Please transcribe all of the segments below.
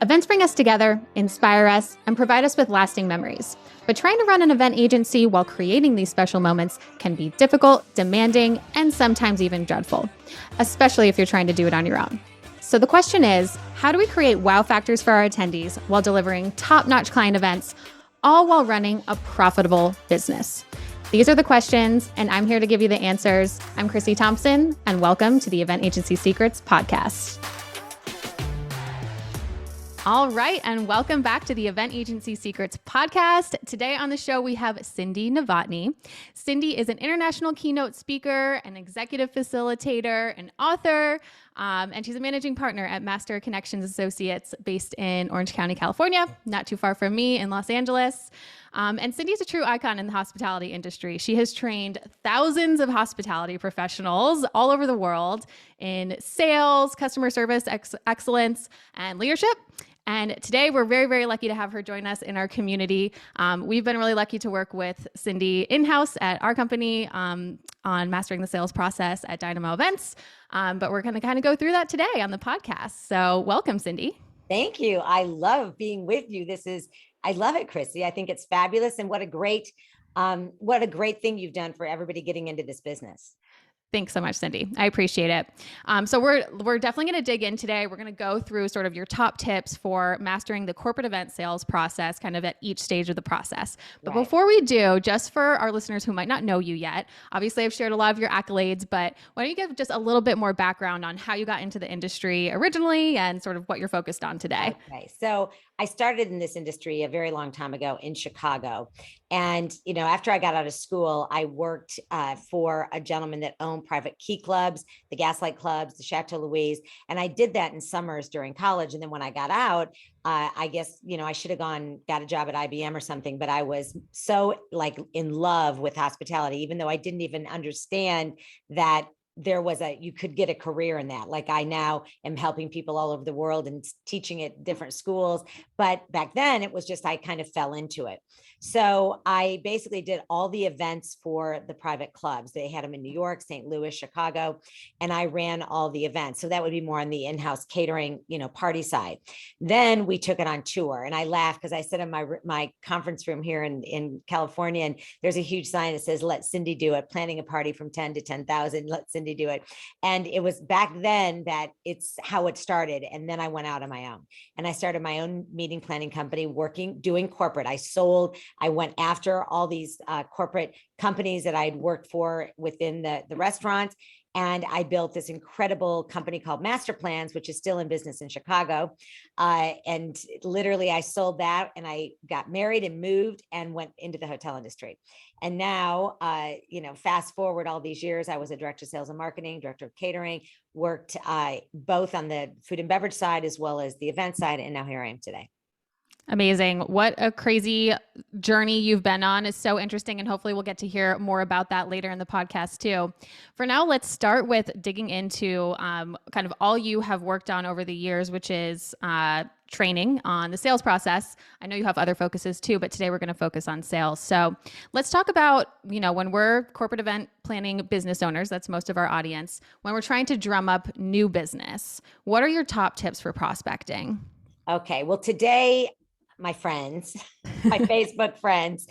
Events bring us together, inspire us, and provide us with lasting memories. But trying to run an event agency while creating these special moments can be difficult, demanding, and sometimes even dreadful, especially if you're trying to do it on your own. So the question is, how do we create wow factors for our attendees while delivering top-notch client events, all while running a profitable business? These are the questions, and I'm here to give you the answers. I'm Chrissy Thompson, and welcome to the Event Agency Secrets podcast. All right, and welcome back to the Event Agency Secrets podcast. Today on the show, we have Cindy Novotny. Cindy is an international keynote speaker, an executive facilitator, an author, and she's a managing partner at Master Connections Associates based in Orange County, California, not too far from me in Los Angeles. And Cindy is a true icon in the hospitality industry. She has trained thousands of hospitality professionals all over the world in sales, customer service, excellence, and leadership. And today we're very, very lucky to have her join us in our community. We've been really lucky to work with Cindy in-house at our company on mastering the sales process at Dynamo Events. But we're going to kind of go through that today on the podcast. So welcome, Cindy. Thank you. I love being with you. I love it, Chrissy. I think it's fabulous. And what a great thing you've done for everybody getting into this business. Thanks so much, Cindy. I appreciate it. So we're definitely going to dig in today. We're going to go through sort of your top tips for mastering the corporate event sales process, kind of at each stage of the process. But Before we do, just for our listeners who might not know you yet, obviously I've shared a lot of your accolades, but why don't you give just a little bit more background on how you got into the industry originally and sort of what you're focused on today? Okay. So I started in this industry a very long time ago in Chicago. And, after I got out of school, I worked for a gentleman that owned private key clubs, the Gaslight clubs, the Chateau Louise. And I did that in summers during college. And then when I got out, I guess, I should have got a job at IBM or something, but I was so in love with hospitality, even though I didn't even understand that you could get a career in that. Like I now am helping people all over the world and teaching at different schools. But back then it was just, I kind of fell into it. So I basically did all the events for the private clubs. They had them in New York, St. Louis, Chicago, and I ran all the events. So that would be more on the in-house catering, party side. Then we took it on tour, and I laughed because I sit in my conference room here in California, and there's a huge sign that says, "Let Cindy do it, planning a party from 10 to 10,000, let Cindy do it." And it was back then that it's how it started. And then I went out on my own and I started my own meeting planning company, doing corporate. I went after all these corporate companies that I'd worked for within the restaurants. And I built this incredible company called Master Plans, which is still in business in Chicago. And literally I sold that and I got married and moved and went into the hotel industry. And now, fast forward all these years, I was a director of sales and marketing, director of catering, worked both on the food and beverage side as well as the event side. And now here I am today. Amazing. What a crazy journey you've been on. It's so interesting. And hopefully we'll get to hear more about that later in the podcast too. For now, let's start with digging into kind of all you have worked on over the years, which is training on the sales process. I know you have other focuses too, but today we're going to focus on sales. So let's talk about, when we're corporate event planning business owners, that's most of our audience, when we're trying to drum up new business, what are your top tips for prospecting? Okay. Well, today, my friends, my Facebook friends,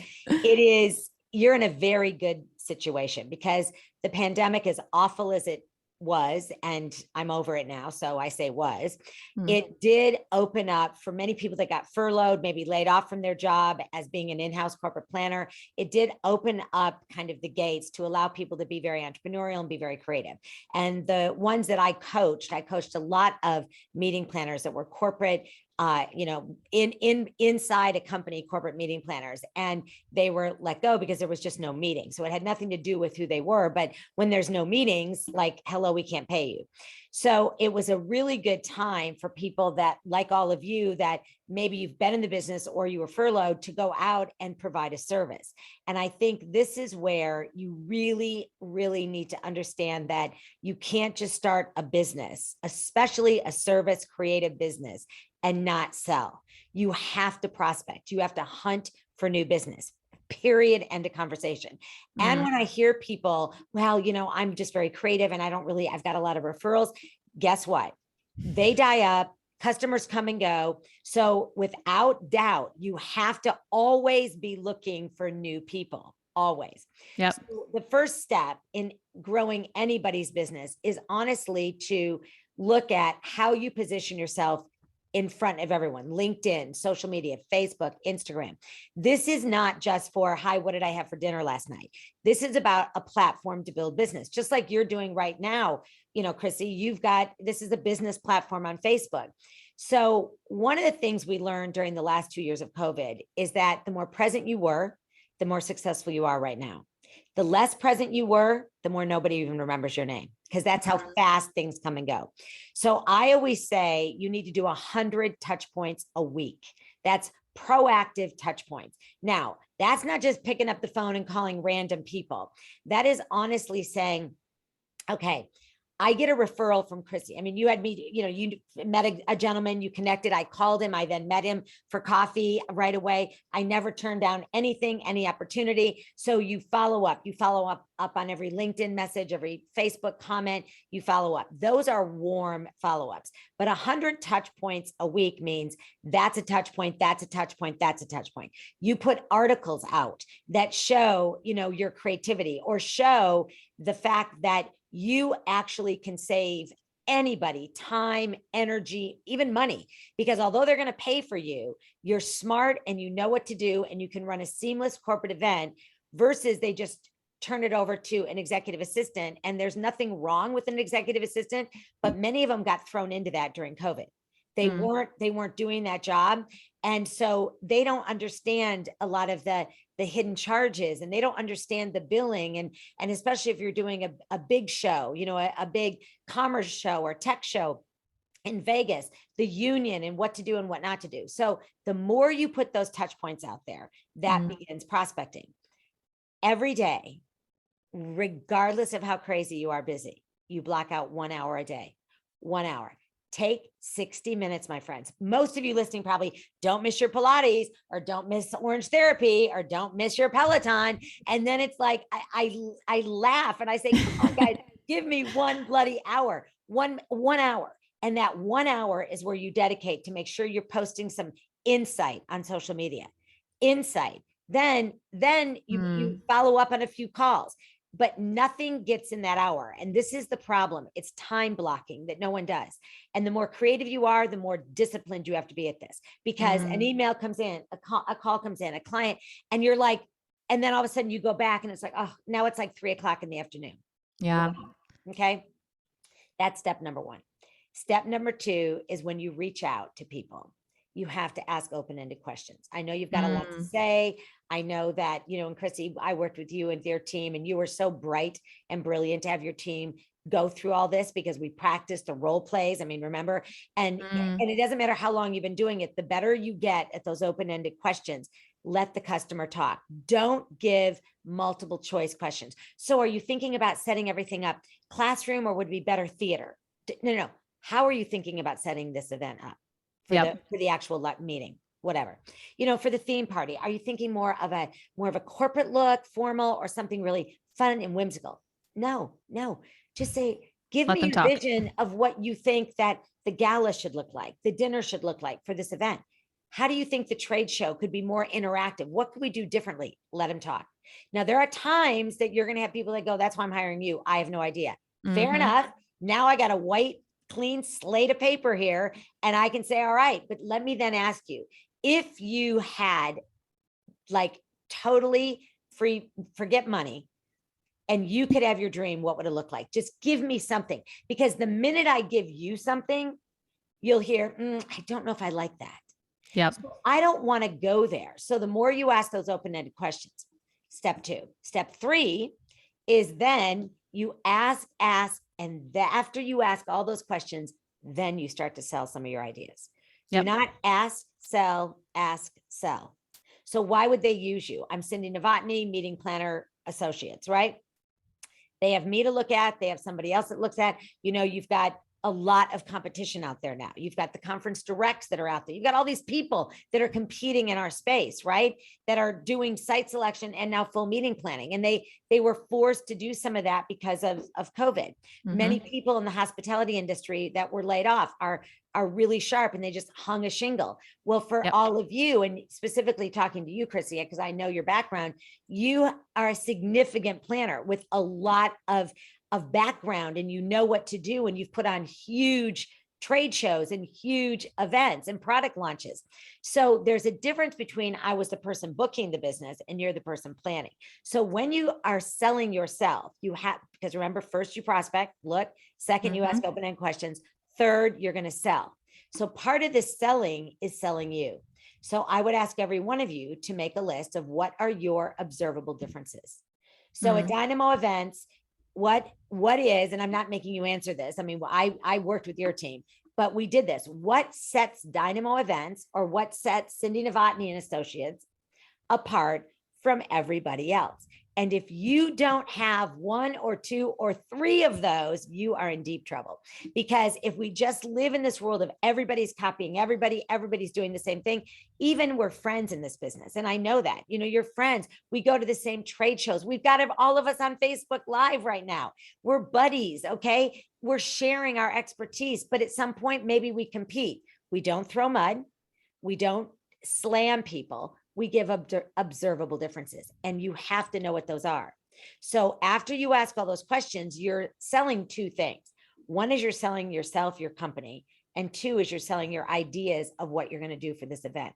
you're in a very good situation because the pandemic, as awful as it was, and I'm over it now, so I say was, it did open up for many people that got furloughed, maybe laid off from their job as being an in-house corporate planner. It did open up kind of the gates to allow people to be very entrepreneurial and be very creative. And the ones that I coached a lot of meeting planners that were corporate, inside a company, corporate meeting planners, and they were let go because there was just no meeting. So it had nothing to do with who they were, but when there's no meetings, like, hello, we can't pay you. So it was a really good time for people that, like all of you, that maybe you've been in the business or you were furloughed, to go out and provide a service. And I think this is where you really, really need to understand that you can't just start a business, especially a service creative business, and not sell. You have to prospect. You have to hunt for new business. Period. End of conversation. And when I hear people, well, I'm just very creative and I've got a lot of referrals. Guess what? They die up. Customers come and go. So without doubt, you have to always be looking for new people, always. Yep. So the first step in growing anybody's business is honestly to look at how you position yourself in front of everyone. LinkedIn, social media, Facebook, Instagram. This is not just for, hi, what did I have for dinner last night? This is about a platform to build business, just like you're doing right now. Chrissy, this is a business platform on Facebook. So one of the things we learned during the last 2 years of COVID is that the more present you were, the more successful you are right now. The less present you were, the more nobody even remembers your name, because that's how fast things come and go. So I always say you need to do 100 touch points a week. That's proactive touch points. Now, that's not just picking up the phone and calling random people. That is honestly saying, okay, I get a referral from Chrissy. I mean, you had me, you met a gentleman, you connected, I called him, I then met him for coffee right away. I never turned down anything, any opportunity. So you follow up on every LinkedIn message, every Facebook comment, you follow up. Those are warm follow-ups, but 100 touch points a week means that's a touch point, that's a touch point, that's a touch point. You put articles out that show, your creativity, or show the fact that you actually can save anybody time, energy, even money, because although they're going to pay for you, you're smart and you know what to do, and you can run a seamless corporate event versus they just turn it over to an executive assistant. And there's nothing wrong with an executive assistant, but many of them got thrown into that during COVID. They weren't doing that job. And so they don't understand a lot of the hidden charges, and they don't understand the billing. And especially if you're doing a big show, a big commerce show or tech show in Vegas, the union and what to do and what not to do. So the more you put those touch points out there, that begins prospecting every day, regardless of how crazy you are busy. You block out 1 hour a day, 1 hour. Take 60 minutes, my friends. Most of you listening probably don't miss your Pilates, or don't miss Orange Therapy, or don't miss your Peloton. And then it's like, I laugh and I say, come on, guys, give me one bloody hour, one hour. And that 1 hour is where you dedicate to make sure you're posting some insight on social media. Insight. Then you follow up on a few calls. But nothing gets in that hour. And this is the problem. It's time blocking that no one does. And the more creative you are, the more disciplined you have to be at this, because an email comes in, a call comes in, a client, and you're like, and then all of a sudden you go back and it's like, oh, now it's like 3:00 in the afternoon. Yeah. Okay. That's step number one. Step number two is when you reach out to people, you have to ask open-ended questions. I know you've got a lot to say. I know that, and Chrissy, I worked with you and their team, and you were so bright and brilliant to have your team go through all this, because we practiced the role plays. I mean, remember, and it doesn't matter how long you've been doing it, the better you get at those open-ended questions. Let the customer talk. Don't give multiple choice questions. So are you thinking about setting everything up classroom, or would it be better theater? No. How are you thinking about setting this event up? For the actual meeting, whatever, for the theme party, are you thinking more of a corporate look, formal, or something really fun and whimsical? No, just say, give me your vision of what you think that the gala should look like, the dinner should look like for this event. How do you think the trade show could be more interactive? What could we do differently? Let them talk. Now, there are times that you're going to have people that go, that's why I'm hiring you. I have no idea. Fair enough. Now I got a white, clean slate of paper here, and I can say, all right, but let me then ask you, if you had like totally free, forget money, and you could have your dream, what would it look like? Just give me something, because the minute I give you something, you'll hear, I don't know if I like that. Yep. So I don't want to go there. So the more you ask those open-ended questions, step two. Step three is then you ask, and after you ask all those questions, then you start to sell some of your ideas. Do not ask, sell, ask, sell. So why would they use you? I'm Cindy Novotny, Meeting Planner Associates, right? They have me to look at. They have somebody else that looks at, you've got a lot of competition out there now. You've got the conference directs that are out there. You've got all these people that are competing in our space, right? That are doing site selection and now full meeting planning. And they were forced to do some of that because of COVID. Mm-hmm. Many people in the hospitality industry that were laid off are really sharp and they just hung a shingle. Well, for all of you, and specifically talking to you, Chrissy, because I know your background, you are a significant planner with a lot of background, and you know what to do, and you've put on huge trade shows and huge events and product launches. So there's a difference between I was the person booking the business and you're the person planning. So when you are selling yourself, you have, because remember, first you prospect, look, second, you ask open-ended questions, third, you're going to sell. So part of this selling is selling you. So I would ask every one of you to make a list of what are your observable differences. So at Dynamo Events, what is, and I'm not making you answer this. I mean, I worked with your team, but we did this. What sets Dynamo Events, or what sets Cindy Novotny and Associates apart from everybody else? And if you don't have one or two or three of those, you are in deep trouble. Because if we just live in this world of everybody's copying everybody's doing the same thing, even we're friends in this business. And I know that, you know, you're friends. We go to the same trade shows. We've got all of us on Facebook Live right now. We're buddies, okay? We're sharing our expertise, but at some point, maybe we compete. We don't throw mud. We don't slam people. We give observable differences, and you have to know what those are. So after you ask all those questions, you're selling two things. One is you're selling yourself, your company, and two is you're selling your ideas of what you're going to do for this event.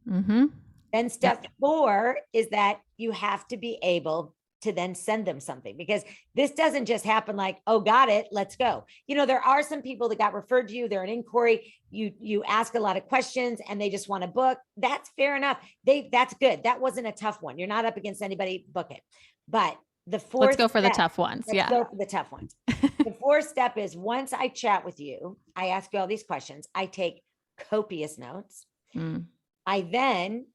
Mm-hmm. Then step 4 is that you have to be able to then send them something, because this doesn't just happen like, oh, got it, let's go. You know, there are some people that got referred to you, they're an inquiry, you ask a lot of questions and they just want to book. That's fair enough. That's good. That wasn't a tough one. You're not up against anybody, book it. But the fourth Let's go for the tough ones. Let's go for the tough ones. The fourth step is, once I chat with you, I ask you all these questions, I take copious notes. I then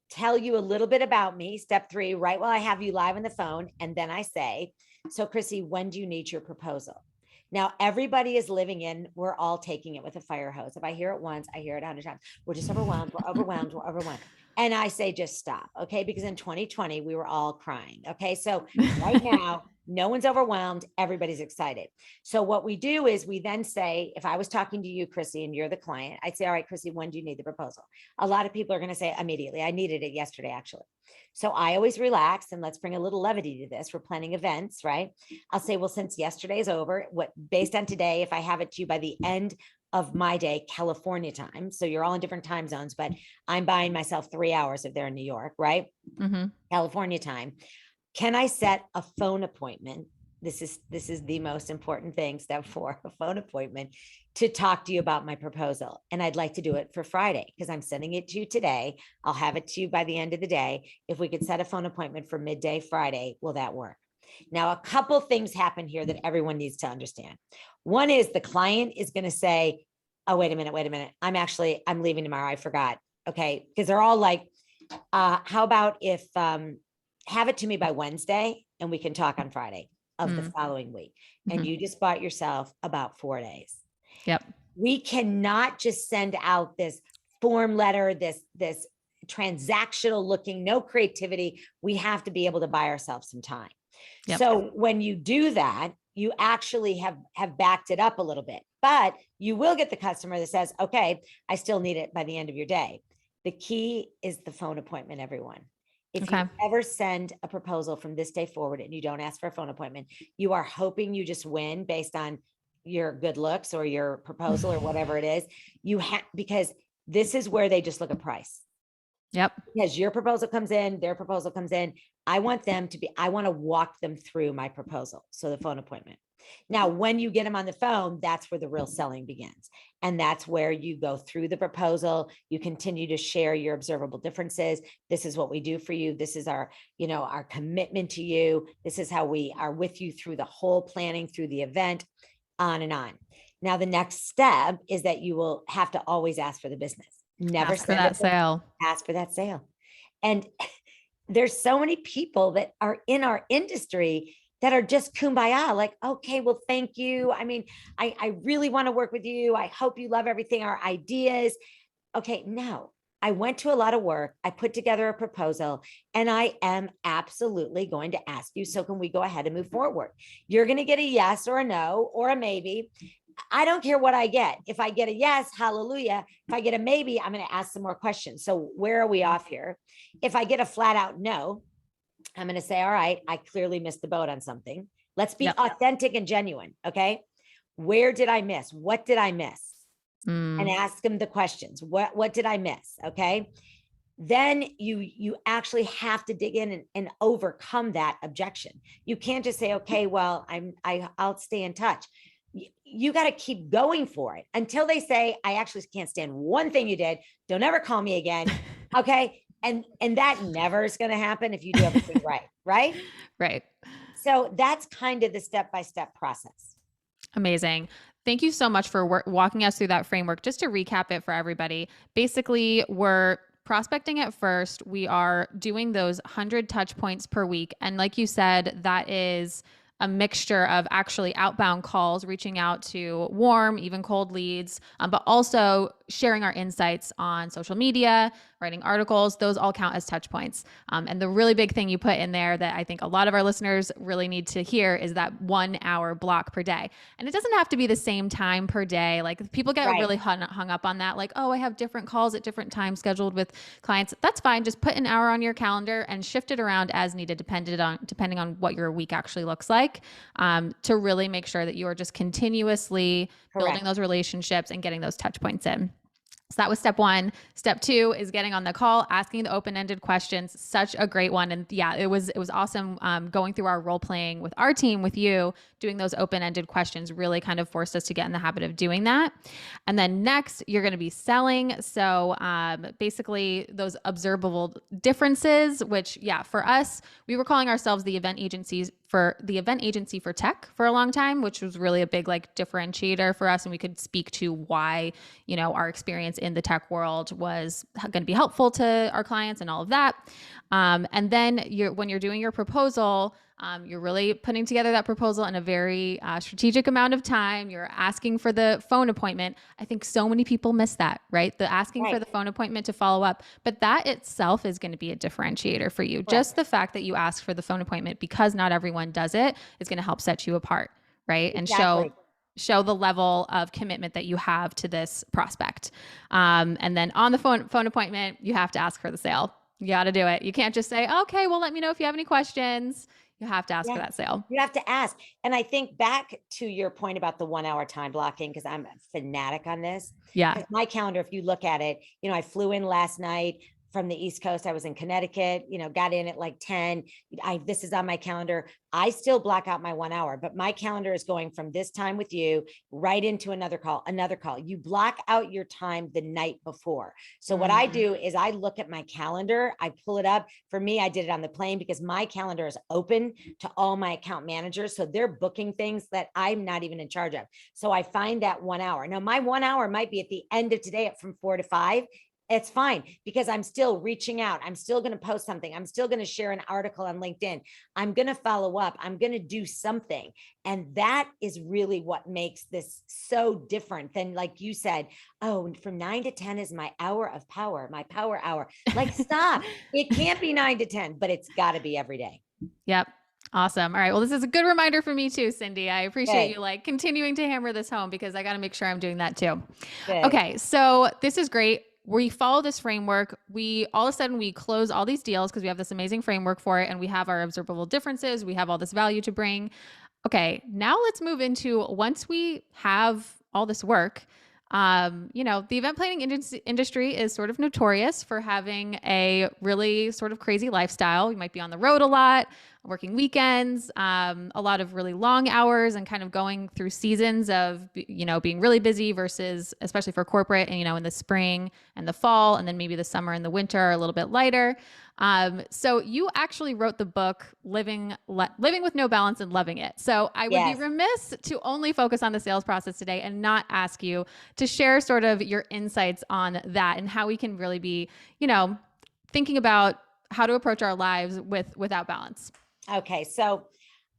tell you a little bit about me, step 3, right while I have you live on the phone. And then I say, so Chrissy, when do you need your proposal? Now, everybody is living in, we're all taking it with a fire hose. If I hear it once, I hear it 100 times. We're just overwhelmed, we're overwhelmed, we're overwhelmed. And I say, just stop, okay? Because in 2020, we were all crying, okay? So right now, no one's overwhelmed, everybody's excited. So what we do is we then say, if I was talking to you, Chrissy, and you're the client, I'd say, all right, Chrissy, when do you need the proposal? A lot of people are going to say immediately. I needed it yesterday, actually. So I always relax, and let's bring a little levity to this. We're planning events, right? I'll say, well, since yesterday's over, based on today, if I have it to you by the end of my day, California time. So you're all in different time zones, but I'm buying myself 3 hours if they're in New York, right? Mm-hmm. California time. Can I set a phone appointment? This is the most important thing, step 4, a phone appointment to talk to you about my proposal. And I'd like to do it for Friday, because I'm sending it to you today. I'll have it to you by the end of the day. If we could set a phone appointment for midday Friday, will that work? Now, a couple things happen here that everyone needs to understand. One is the client is going to say, oh, wait a minute. I'm leaving tomorrow. I forgot. Okay. Because they're all like, how about if, have it to me by Wednesday and we can talk on Friday of the following week. And you just bought yourself about 4 days. Yep. We cannot just send out this form letter, this transactional looking, no creativity. We have to be able to buy ourselves some time. Yep. So when you do that, you actually have backed it up a little bit, but you will get the customer that says, okay, I still need it by the end of your day. The key is the phone appointment, everyone. If you ever send a proposal from this day forward and you don't ask for a phone appointment, you are hoping you just win based on your good looks or your proposal or whatever it is. Because this is where they just look at price. Yep. Because your proposal comes in, their proposal comes in. I want to walk them through my proposal. So the phone appointment. Now, when you get them on the phone, that's where the real selling begins. And that's where you go through the proposal. You continue to share your observable differences. This is what we do for you. This is our commitment to you. This is how we are with you through the whole planning, through the event, on and on. Now, the next step is that you will have to always ask for the business. Never ask for that sale. Ask for that sale. And there's so many people that are in our industry that are just kumbaya, like, okay, well, thank you. I mean, I really want to work with you. I hope you love everything, our ideas. Okay, no, I went to a lot of work. I put together a proposal, and I am absolutely going to ask you, so can we go ahead and move forward? You're going to get a yes or a no or a maybe. I don't care what I get. If I get a yes, hallelujah. If I get a maybe, I'm going to ask some more questions. So where are we off here? If I get a flat out no, I'm going to say, all right, I clearly missed the boat on something. Let's be authentic and genuine. Okay. Where did I miss? What did I miss? And ask them the questions. What did I miss? Okay. Then you actually have to dig in and overcome that objection. You can't just say, okay, well, I'll stay in touch. You got to keep going for it until they say, I actually can't stand one thing you did. Don't ever call me again. Okay. And that never is going to happen if you do everything right. Right. Right. So that's kind of the step-by-step process. Amazing. Thank you so much for walking us through that framework. Just to recap it for everybody, basically we're prospecting at first. We are doing those 100 touch points per week. And like you said, that is a mixture of actually outbound calls, reaching out to warm, even cold leads, but also sharing our insights on social media, writing articles. Those all count as touch points. And the really big thing you put in there that I think a lot of our listeners really need to hear is that 1 hour block per day. And it doesn't have to be the same time per day. Like people get really hung up on that. Like, oh, I have different calls at different times scheduled with clients. That's fine. Just put an hour on your calendar and shift it around as needed, depending on what your week actually looks like, to really make sure that you are just continuously building those relationships and getting those touch points in. So that was step one. Step two is getting on the call, asking the open-ended questions. Such a great one. And yeah, it was awesome going through our role playing with our team, with you, doing those open-ended questions really kind of forced us to get in the habit of doing that. And then next, you're going to be selling. So basically those observable differences, which for us, we were calling ourselves the event agency for tech for a long time, which was really a big like differentiator for us. And we could speak to why, our experience in the tech world was going to be helpful to our clients and all of that. And then when you're doing your proposal, you're really putting together that proposal in a very strategic amount of time. You're asking for the phone appointment. I think so many people miss that, right? The asking for the phone appointment to follow up, but that itself is going to be a differentiator for you. Correct. Just the fact that you ask for the phone appointment, because not everyone does it, is going to help set you apart, right? Exactly. And show the level of commitment that you have to this prospect. And then on the phone appointment, you have to ask for the sale. You got to do it. You can't just say, okay, well, let me know if you have any questions. You have to ask for that sale. You have to ask. And I think back to your point about the 1 hour time blocking, because I'm a fanatic on this. Yeah. My calendar, if you look at it, I flew in last night from the East Coast. I was in Connecticut, got in at like 10. This is on my calendar. I still block out my 1 hour, but my calendar is going from this time with you right into another call. You block out your time the night before. So what I do is I look at my calendar, I pull it up. For me, I did it on the plane because my calendar is open to all my account managers. So they're booking things that I'm not even in charge of. So I find that 1 hour. Now my 1 hour might be at the end of today from 4 to 5. It's fine because I'm still reaching out. I'm still going to post something. I'm still going to share an article on LinkedIn. I'm going to follow up. I'm going to do something. And that is really what makes this so different than, like you said, oh, from 9 to 10 is my hour of power, my power hour. Like, stop. It can't be 9 to 10, but it's got to be every day. Yep. Awesome. All right. Well, this is a good reminder for me too, Cindy. I appreciate you continuing to hammer this home because I got to make sure I'm doing that too. Good. Okay. So this is great. We follow this framework. All of a sudden we close all these deals because we have this amazing framework for it. And we have our observable differences. We have all this value to bring. Okay. Now let's move into, once we have all this work, the event planning industry is sort of notorious for having a really sort of crazy lifestyle. You might be on the road a lot, working weekends, a lot of really long hours, and kind of going through seasons of, being really busy versus, especially for corporate, and, in the spring and the fall, and then maybe the summer and the winter are a little bit lighter. So you actually wrote the book, Living with No Balance and Loving It. So I would be remiss to only focus on the sales process today and not ask you to share sort of your insights on that and how we can really be, thinking about how to approach our lives without balance. Okay. So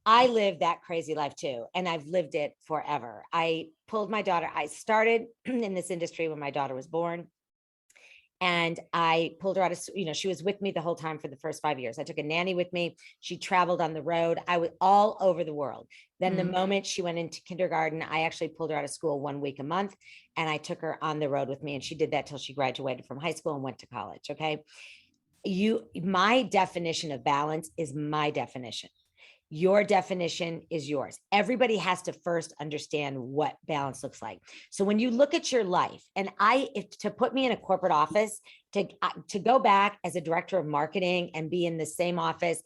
I live that crazy life too. And I've lived it forever. I pulled my daughter. I started in this industry when my daughter was born. And I pulled her out of, she was with me the whole time for the first 5 years. I took a nanny with me. She traveled on the road. I was all over the world. Then the moment she went into kindergarten, I actually pulled her out of school 1 week a month, and I took her on the road with me. And she did that till she graduated from high school and went to college. Okay. My definition of balance is my definition. Your definition is yours. Everybody has to first understand what balance looks like. So when you look at your life, and to put me in a corporate office, to go back as a director of marketing and be in the same office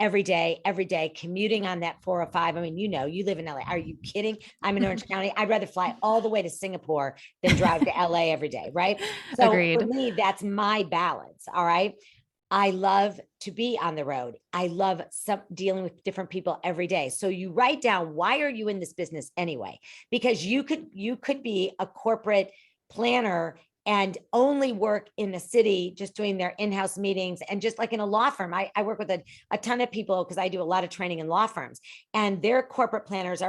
every day, commuting on that 405. I mean, you live in LA. Are you kidding? I'm in Orange County. I'd rather fly all the way to Singapore than drive to LA every day. Right. So Agreed. for me, that's my balance. All right. I love to be on the road. I love dealing with different people every day. So you write down, why are you in this business anyway? Because you could be a corporate planner and only work in the city, just doing their in-house meetings. And just like in a law firm, I work with a ton of people because I do a lot of training in law firms, and their corporate planners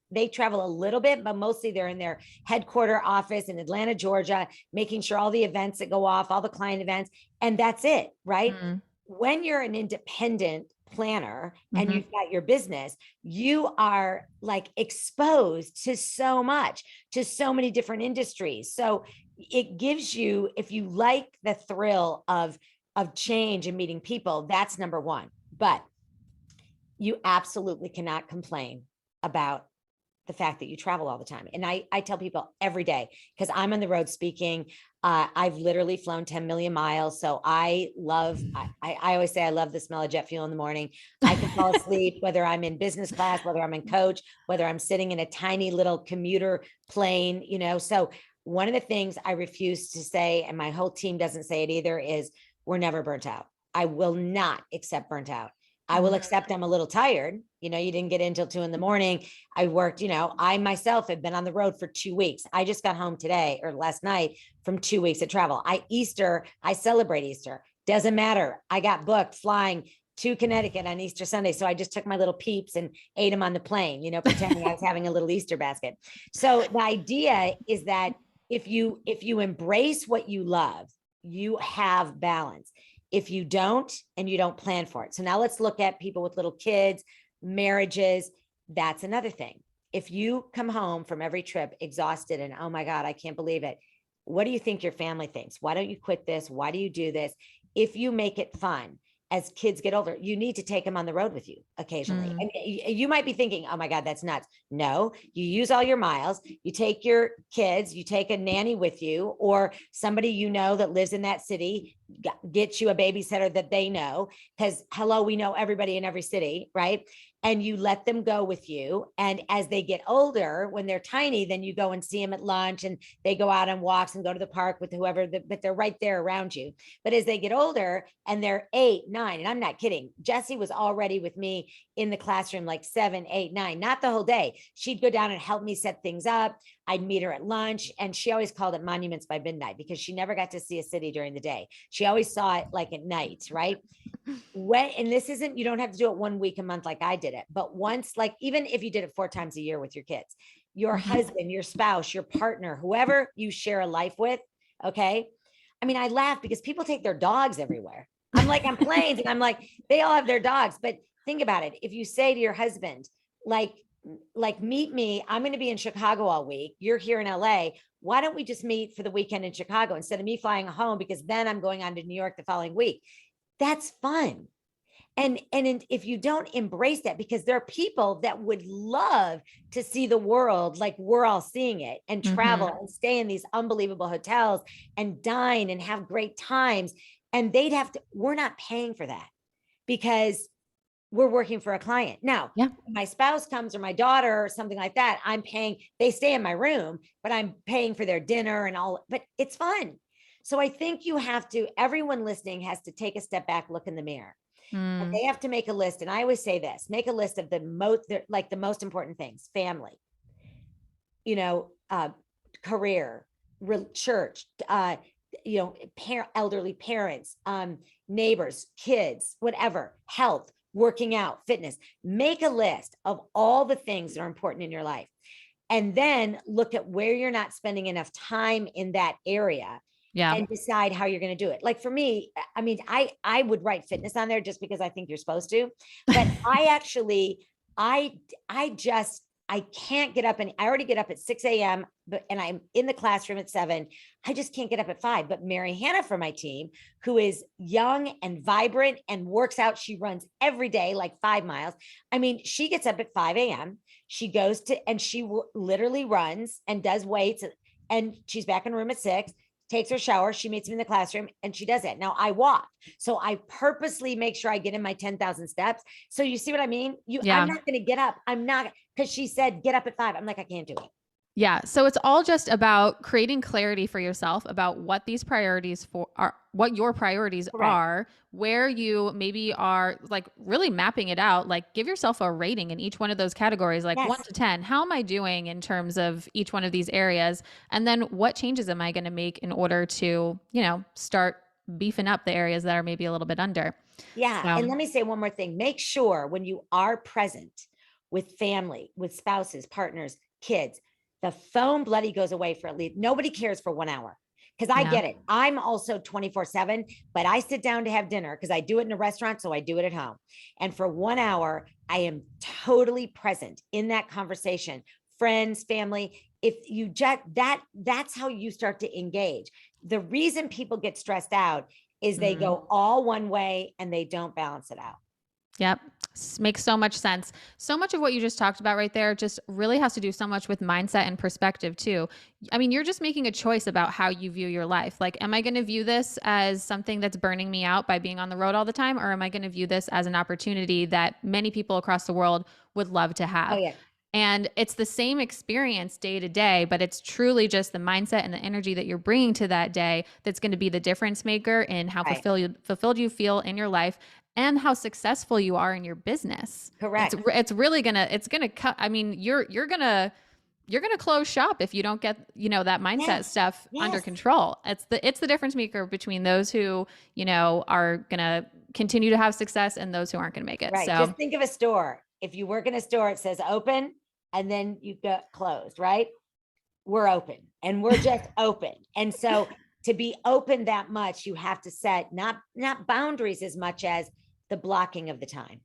they travel a little bit, but mostly they're in their headquarter office in Atlanta, Georgia, making sure all the events that go off, all the client events, and that's it, right? When you're an independent planner and you've got your business, you are like exposed to so much, to so many different industries. So it gives you, if you like the thrill of change and meeting people, that's number one. But you absolutely cannot complain about the fact that you travel all the time. And I tell people every day, because I'm on the road speaking, I've literally flown 10 million miles. So I always say I love the smell of jet fuel in the morning. I can fall asleep, whether I'm in business class, whether I'm in coach, whether I'm sitting in a tiny little commuter plane, so one of the things I refuse to say, and my whole team doesn't say it either, is we're never burnt out. I will not accept burnt out. I will accept I'm a little tired. You didn't get in until 2 a.m. I worked, I myself have been on the road for 2 weeks. I just got home today or last night from 2 weeks of travel. I celebrate Easter. Doesn't matter. I got booked flying to Connecticut on Easter Sunday. So I just took my little peeps and ate them on the plane, pretending I was having a little Easter basket. So the idea is that if you embrace what you love, you have balance. If you don't, and you don't plan for it. So now let's look at people with little kids, marriages. That's another thing. If you come home from every trip exhausted and, oh my God, I can't believe it. What do you think your family thinks? Why don't you quit this? Why do you do this? If you make it fun, as kids get older, you need to take them on the road with you occasionally. And you might be thinking, oh my God, that's nuts. No, you use all your miles. You take your kids, you take a nanny with you, or somebody that lives in that city, get you a babysitter that they know, because hello, we know everybody in every city, right? And you let them go with you. And as they get older, when they're tiny, then you go and see them at lunch, and they go out on walks and go to the park with whoever, but they're right there around you. But as they get older and they're 8, 9, and I'm not kidding, Jessie was already with me in the classroom, like 7, 8, 9, not the whole day. She'd go down and help me set things up. I'd meet her at lunch, and she always called it Monuments by Midnight, because she never got to see a city during the day. She always saw it like at night, right? And this isn't, you don't have to do it 1 week a month like I did it, but once, like even if you did it 4 times a year with your kids, your husband, your spouse, your partner, whoever you share a life with. Okay. I mean, I laugh because people take their dogs everywhere. I'm like on planes, and I'm like, they all have their dogs. But think about it. If you say to your husband, like meet me, I'm going to be in Chicago all week. You're here in LA. Why don't we just meet for the weekend in Chicago instead of me flying home, because then I'm going on to New York the following week. That's fun. And if you don't embrace that, because there are people that would love to see the world like we're all seeing it, and travel and stay in these unbelievable hotels and dine and have great times. And we're not paying for that because we're working for a client. Now, if my spouse comes, or my daughter or something like that, I'm paying, they stay in my room, but I'm paying for their dinner and all, but it's fun. So I think everyone listening has to take a step back, look in the mirror. And they have to make a list. And I always say this, make a list of the most important things: family, career, church, elderly parents, neighbors, kids, whatever, health, working out, fitness. Make a list of all the things that are important in your life. And then look at where you're not spending enough time in that area Yeah. and decide how you're going to do it. Like for me, I mean, I would write fitness on there just because I think you're supposed to, but I actually, I can't get up, and I already get up at 6 a.m. And I'm in the classroom at 7. I just can't get up at 5. But Mary Hannah from my team, who is young and vibrant and works out, she runs every day, like 5 miles. I mean, she gets up at 5 a.m. She goes to, and she literally runs and does weights, and she's back in the room at 6, takes her shower. She meets me in the classroom and she does it. Now I walk. So I purposely make sure I get in my 10,000 steps. So you see what I mean? I'm not going to get up. I'm not, because she said, get up at 5. I'm like, I can't do it. Yeah. So it's all just about creating clarity for yourself about what these priorities are, what your priorities are, where you maybe are like really mapping it out, like give yourself a rating in each one of those categories, like 1 to 10. How am I doing in terms of each one of these areas? And then what changes am I going to make in order to, start beefing up the areas that are maybe a little bit under? Yeah. So, and let me say one more thing. Make sure when you are present with family, with spouses, partners, kids, the phone bloody goes away for at least, nobody cares for 1 hour. Because I get it. I'm also 24/7, but I sit down to have dinner because I do it in a restaurant. So I do it at home. And for 1 hour, I am totally present in that conversation, friends, family. If you just, that's how you start to engage. The reason people get stressed out is they go all one way and they don't balance it out. Yep. Makes so much sense. So much of what you just talked about right there just really has to do so much with mindset and perspective too. I mean, you're just making a choice about how you view your life. Like, am I going to view this as something that's burning me out by being on the road all the time? Or am I going to view this as an opportunity that many people across the world would love to have? Oh, yeah. And it's the same experience day to day, but it's truly just the mindset and the energy that you're bringing to that day that's going to be the difference maker in how fulfilled you feel in your life and how successful you are in your business. Correct. It's really gonna cut. I mean, you're gonna close shop if you don't get, that mindset stuff under control. It's the difference maker between those who, are gonna continue to have success and those who aren't gonna make it. Right. So just think of a store. If you work in a store, it says open and then you get closed, right? We're open and we're just open. And so to be open that much, you have to set not boundaries as much as the blocking of the time.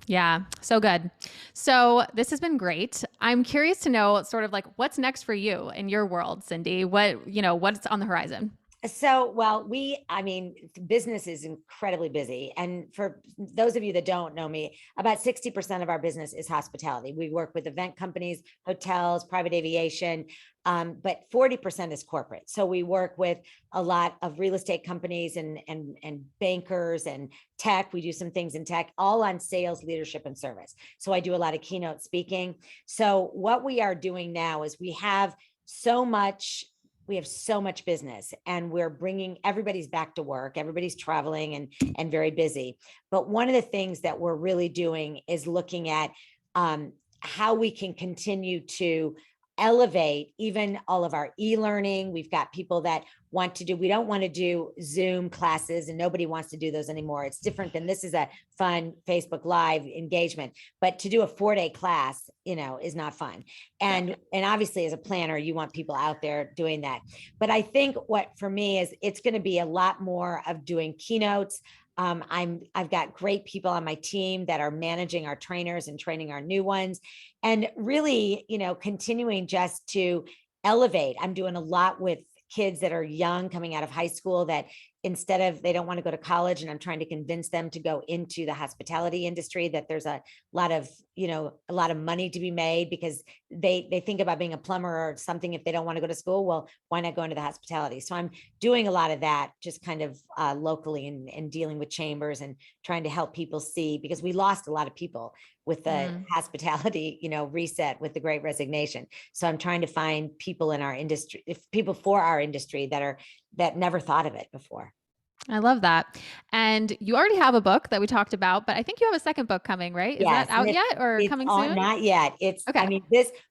Yeah. So good. So this has been great. I'm curious to know sort of like what's next for you in your world, Cindy. What's on the horizon? So, well, business is incredibly busy. And for those of you that don't know me, about 60% of our business is hospitality. We work with event companies, hotels, private aviation, but 40% is corporate. So we work with a lot of real estate companies and bankers and tech. We do some things in tech, all on sales, leadership, and service. So I do a lot of keynote speaking. So what we are doing now is we have so much business and we're bringing, everybody's back to work. Everybody's traveling and very busy. But one of the things that we're really doing is looking at how we can continue to elevate even all of our e-learning. We've got people that we don't want to do Zoom classes and nobody wants to do those anymore. It's different than this is a fun Facebook Live engagement, but to do a 4-day class, is not fun. And obviously as a planner, you want people out there doing that. But I think what for me is it's going to be a lot more of doing keynotes. I've got great people on my team that are managing our trainers and training our new ones and really, continuing just to elevate. I'm doing a lot with kids that are young coming out of high school that they don't want to go to college. And I'm trying to convince them to go into the hospitality industry, that there's a lot of money to be made because they think about being a plumber or something. If they don't want to go to school, well, why not go into the hospitality? So I'm doing a lot of that just kind of locally and dealing with chambers and trying to help people see, because we lost a lot of people with the hospitality, reset with the Great Resignation. So I'm trying to find people in our industry, people for our industry that never thought of it before. I love that. And you already have a book that we talked about, but I think you have a second book coming, right? Is that Yes, and out yet or it's coming on, soon? not yet. I Okay. mean,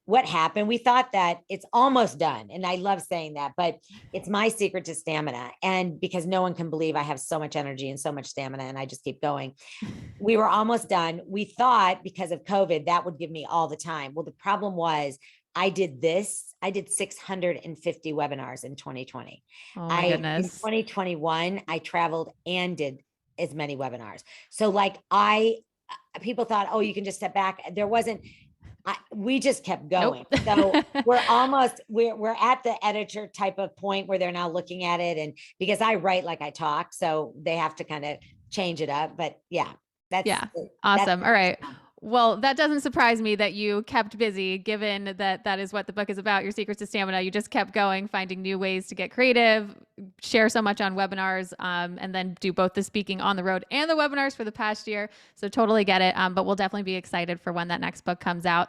what happened, we thought that it's almost done. And I love saying that, but it's my secret to stamina. And because no one can believe I have so much energy and so much stamina and I just keep going. We were almost done. We thought because of COVID, that would give me all the time. Well, the problem was I did 650 webinars in 2020. Oh my In goodness. 2021, I traveled and did as many webinars. So people thought, oh, you can just step back. There wasn't, we just kept Nope. going. So we're at the editor type of point where they're now looking at it. And because I write like I talk, so they have to kind of change it up. But yeah, that's, Yeah. that's Awesome. All right. Well, that doesn't surprise me that you kept busy, given that that is what the book is about, your secrets to stamina. You just kept going, finding new ways to get creative, share so much on webinars, and then do both the speaking on the road and the webinars for the past year. So totally get it. But we'll definitely be excited for when that next book comes out.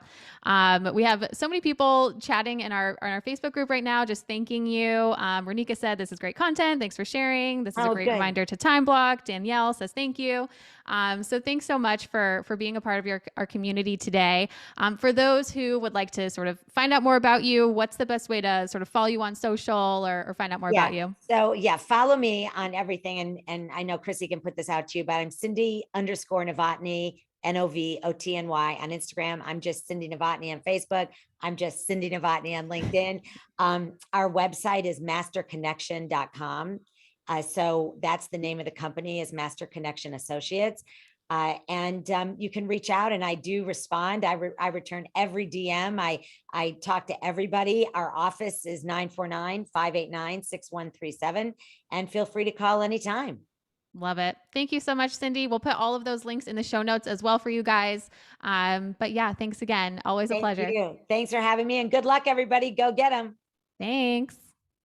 We have so many people chatting in our Facebook group right now, just thanking you. Renika said, this is great content. Thanks for sharing. This is a Oh, great good. reminder to time block. Danielle says, thank you. So thanks so much for being a part of our community today. For those who would like to sort of find out more about you, what's the best way to sort of follow you on social or find out more Yeah. about you? So yeah, follow me on everything. And I know Chrissy can put this out to you, but I'm Cindy_Novotny, Novotny on Instagram. I'm just Cindy Novotny on Facebook. I'm just Cindy Novotny on LinkedIn. Our website is masterconnection.com. So that's the name of the company, is Master Connection Associates. And you can reach out, and I do respond. I return every DM. I talk to everybody. Our office is 949-589-6137, and feel free to call anytime. Love it. Thank you so much, Cindy. We'll put all of those links in the show notes as well for you guys. But yeah, thanks again. Always a Thank pleasure. you. Thanks for having me, and good luck, everybody. Go get them. Thanks.